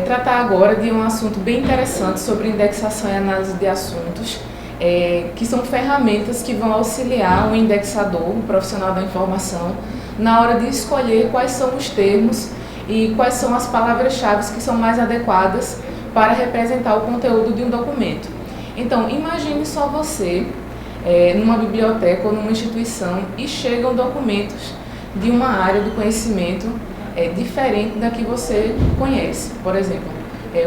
tratar agora de um assunto bem interessante sobre indexação e análise de assuntos, que são ferramentas que vão auxiliar o indexador, o profissional da informação, na hora de escolher quais são os termos e quais são as palavras-chave que são mais adequadas para representar o conteúdo de um documento. Então, imagine só você numa biblioteca ou numa instituição e chegam documentos de uma área do conhecimento diferente da que você conhece. Por exemplo,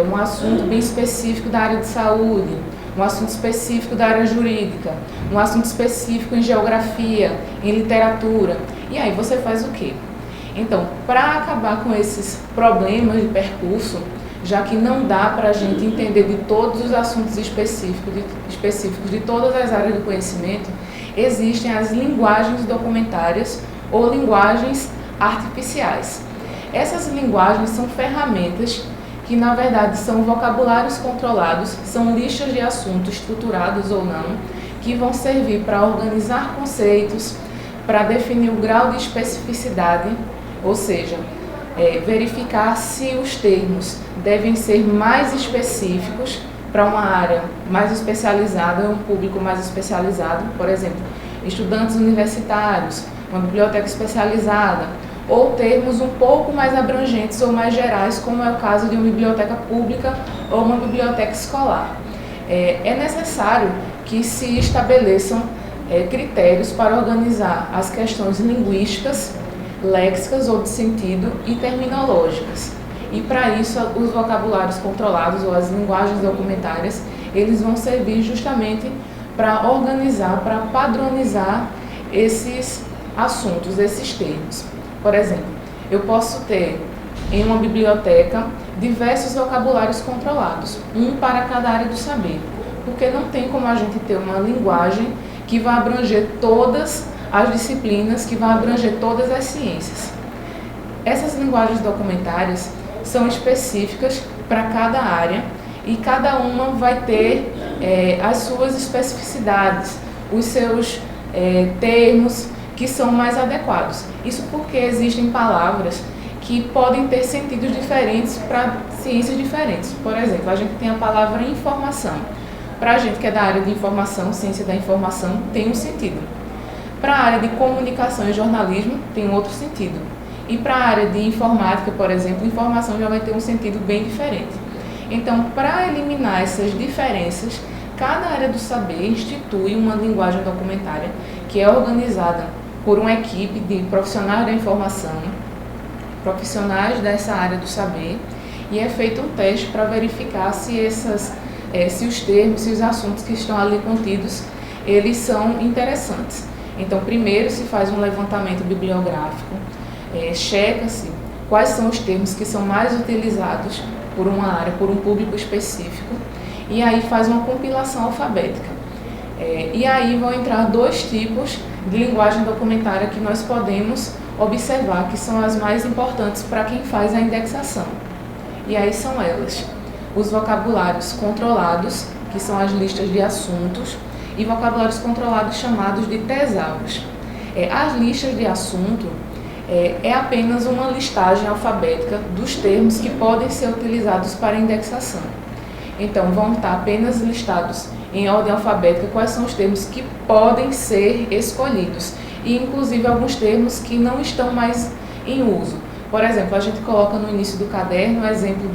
um assunto bem específico da área de saúde, um assunto específico da área jurídica, um assunto específico em geografia, em literatura. E aí você faz o quê? Então, para acabar com esses problemas de percurso, já que não dá para a gente entender de todos os assuntos específicos de todas as áreas do conhecimento, existem as linguagens documentárias ou linguagens artificiais. Essas linguagens são ferramentas que, na verdade, são vocabulários controlados, são listas de assuntos estruturados ou não, que vão servir para organizar conceitos, para definir o grau de especificidade, ou seja, verificar se os termos devem ser mais específicos para uma área mais especializada, um público mais especializado, por exemplo, estudantes universitários, uma biblioteca especializada, ou termos um pouco mais abrangentes ou mais gerais, como é o caso de uma biblioteca pública ou uma biblioteca escolar. É necessário que se estabeleçam critérios para organizar as questões linguísticas, léxicas ou de sentido e terminológicas. E para isso, os vocabulários controlados ou as linguagens documentárias, eles vão servir justamente para organizar, para padronizar esses assuntos, esses termos. Por exemplo, eu posso ter em uma biblioteca diversos vocabulários controlados, um para cada área do saber, porque não tem como a gente ter uma linguagem que vai abranger todas as disciplinas, que vai abranger todas as ciências. Essas linguagens documentárias são específicas para cada área e cada uma vai ter as suas especificidades, os seus termos que são mais adequados. Isso porque existem palavras que podem ter sentidos diferentes para ciências diferentes. Por exemplo, a gente tem a palavra informação. Para a gente que é da área de informação, ciência da informação, tem um sentido. Para a área de comunicação e jornalismo, tem outro sentido. E para a área de informática, por exemplo, informação já vai ter um sentido bem diferente. Então, para eliminar essas diferenças, cada área do saber institui uma linguagem documentária que é organizada por uma equipe de profissionais da informação, profissionais dessa área do saber, e é feito um teste para verificar se os termos, se os assuntos que estão ali contidos, eles são interessantes. Então, primeiro se faz um levantamento bibliográfico, checa-se quais são os termos que são mais utilizados por uma área, por um público específico, e aí faz uma compilação alfabética. E aí vão entrar dois tipos de linguagem documentária que nós podemos observar, que são as mais importantes para quem faz a indexação. E aí são elas: os vocabulários controlados, que são as listas de assuntos, e vocabulários controlados chamados de tesauros. As listas de assunto é apenas uma listagem alfabética dos termos que podem ser utilizados para indexação. Então, vão estar apenas listados em ordem alfabética quais são os termos que podem ser escolhidos, e inclusive alguns termos que não estão mais em uso. Por exemplo, a gente coloca no início do caderno o exemplo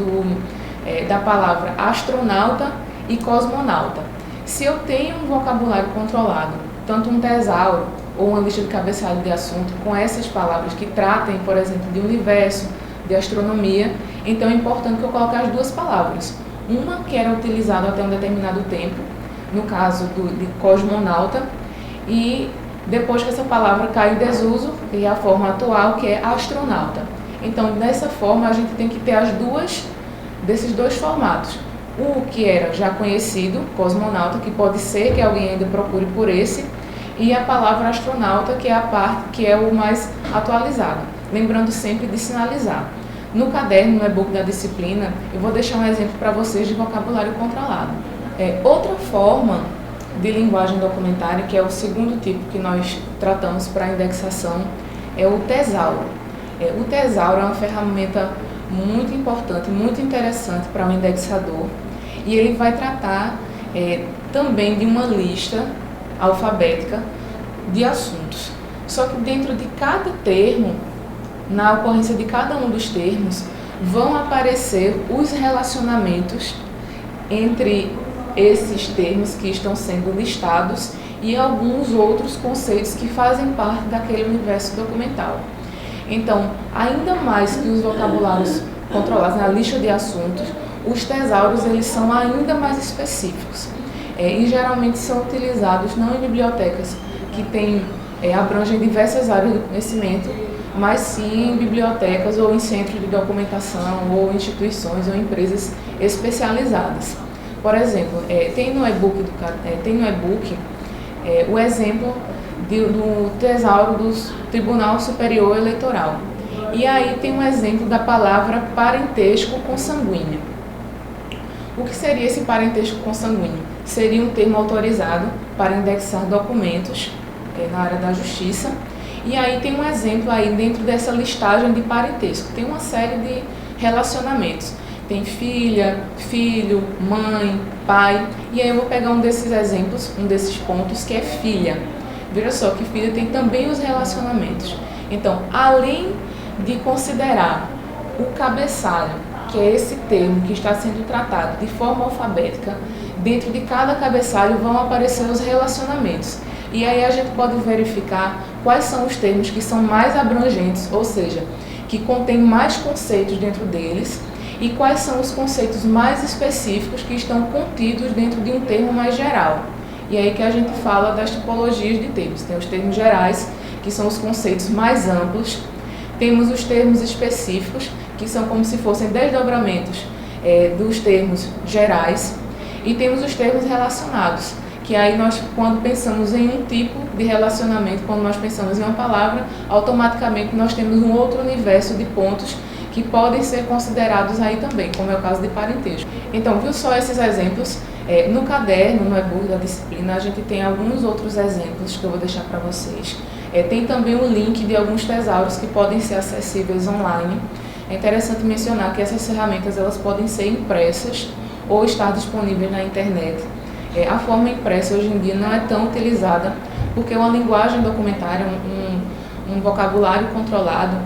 da palavra astronauta e cosmonauta. Se eu tenho um vocabulário controlado, tanto um tesauro ou uma lista de cabeçalho de assunto com essas palavras que tratem, por exemplo, de universo, de astronomia, então é importante que eu coloque as duas palavras. Uma que era utilizada até um determinado tempo, no caso de cosmonauta, e depois que essa palavra cai em desuso, e a forma atual, que é astronauta. Então, dessa forma, a gente tem que ter desses dois formatos. O que era já conhecido, cosmonauta, que pode ser que alguém ainda procure por esse, e a palavra astronauta, que é a parte que é o mais atualizado. Lembrando sempre de sinalizar. No caderno, no e-book da disciplina, eu vou deixar um exemplo para vocês de vocabulário controlado. Outra forma de linguagem documentária, que é o segundo tipo que nós tratamos para indexação, é o tesauro. O tesauro é uma ferramenta muito importante, muito interessante para o indexador, e ele vai tratar também de uma lista alfabética de assuntos. Só que dentro de cada termo, na ocorrência de cada um dos termos, vão aparecer os relacionamentos entre esses termos que estão sendo listados e alguns outros conceitos que fazem parte daquele universo documental. Então, ainda mais que os vocabulários controlados na lista de assuntos, os tesauros eles são ainda mais específicos e geralmente são utilizados não em bibliotecas que abrangem diversas áreas do conhecimento, mas sim em bibliotecas ou em centros de documentação ou instituições ou empresas especializadas. Por exemplo, tem no e-book o exemplo do tesauro do Tribunal Superior Eleitoral. E aí tem um exemplo da palavra parentesco consanguíneo. O que seria esse parentesco consanguíneo? Seria um termo autorizado para indexar documentos na área da justiça. E aí tem um exemplo aí dentro dessa listagem de parentesco. Tem uma série de relacionamentos. Tem filha, filho, mãe, pai. E aí eu vou pegar um desses exemplos, um desses pontos, que é filha. Veja só que filha tem também os relacionamentos. Então, além de considerar o cabeçalho, que é esse termo que está sendo tratado de forma alfabética, dentro de cada cabeçalho vão aparecer os relacionamentos. E aí a gente pode verificar quais são os termos que são mais abrangentes, ou seja, que contêm mais conceitos dentro deles, e quais são os conceitos mais específicos que estão contidos dentro de um termo mais geral. E aí que a gente fala das tipologias de termos. Tem os termos gerais, que são os conceitos mais amplos. Temos os termos específicos, que são como se fossem desdobramentos dos termos gerais. E temos os termos relacionados, que aí nós, quando pensamos em um tipo de relacionamento, quando nós pensamos em uma palavra, automaticamente nós temos um outro universo de pontos que podem ser considerados aí também, como é o caso de parentesco. Então, viu só esses exemplos? No caderno, no e-book da disciplina, a gente tem alguns outros exemplos que eu vou deixar para vocês. Tem também o link de alguns tesauros que podem ser acessíveis online. É interessante mencionar que essas ferramentas elas podem ser impressas ou estar disponíveis na internet. A forma impressa hoje em dia não é tão utilizada porque uma linguagem documentária, um vocabulário controlado,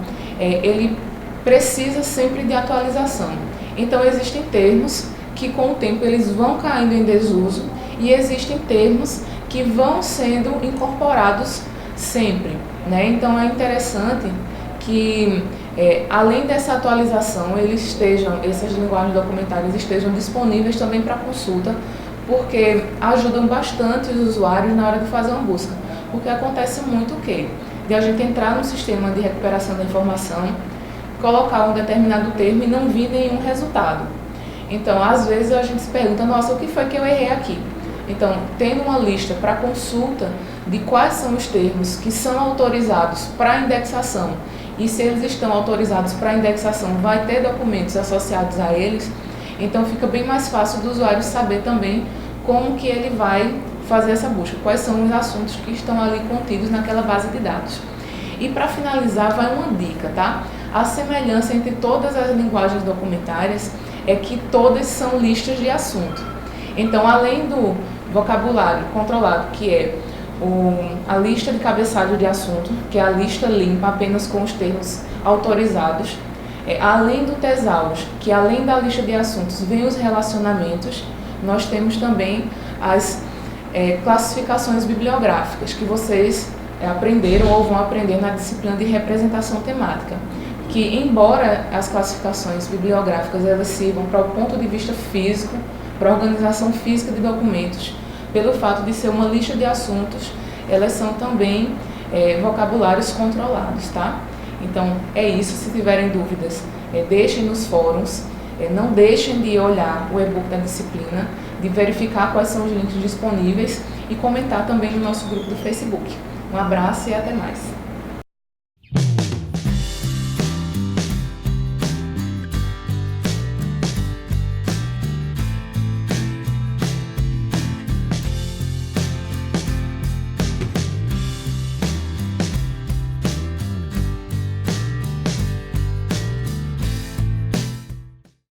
ele precisa sempre de atualização. Então existem termos que com o tempo eles vão caindo em desuso e existem termos que vão sendo incorporados sempre, né? Então é interessante que além dessa atualização essas linguagens documentárias estejam disponíveis também para consulta, porque ajudam bastante os usuários na hora de fazer uma busca. Porque acontece muito o quê? De a gente entrar no sistema de recuperação da informação, colocar um determinado termo e não vir nenhum resultado. Então, às vezes a gente se pergunta, nossa, o que foi que eu errei aqui? Então, tendo uma lista para consulta de quais são os termos que são autorizados para indexação e se eles estão autorizados para indexação, vai ter documentos associados a eles, então fica bem mais fácil do usuário saber também como que ele vai fazer essa busca, quais são os assuntos que estão ali contidos naquela base de dados. E para finalizar, vai uma dica, tá? A semelhança entre todas as linguagens documentárias é que todas são listas de assunto. Então, além do vocabulário controlado, que é a lista de cabeçalho de assunto, que é a lista limpa apenas com os termos autorizados, além do tesauros, que além da lista de assuntos vem os relacionamentos, nós temos também as classificações bibliográficas, que vocês aprenderam ou vão aprender na disciplina de representação temática, que embora as classificações bibliográficas elas sirvam para o ponto de vista físico, para a organização física de documentos, pelo fato de ser uma lista de assuntos, elas são também vocabulários controlados, tá? Então, é isso. Se tiverem dúvidas, deixem nos fóruns, não deixem de olhar o e-book da disciplina, de verificar quais são os links disponíveis e comentar também no nosso grupo do Facebook. Um abraço e até mais.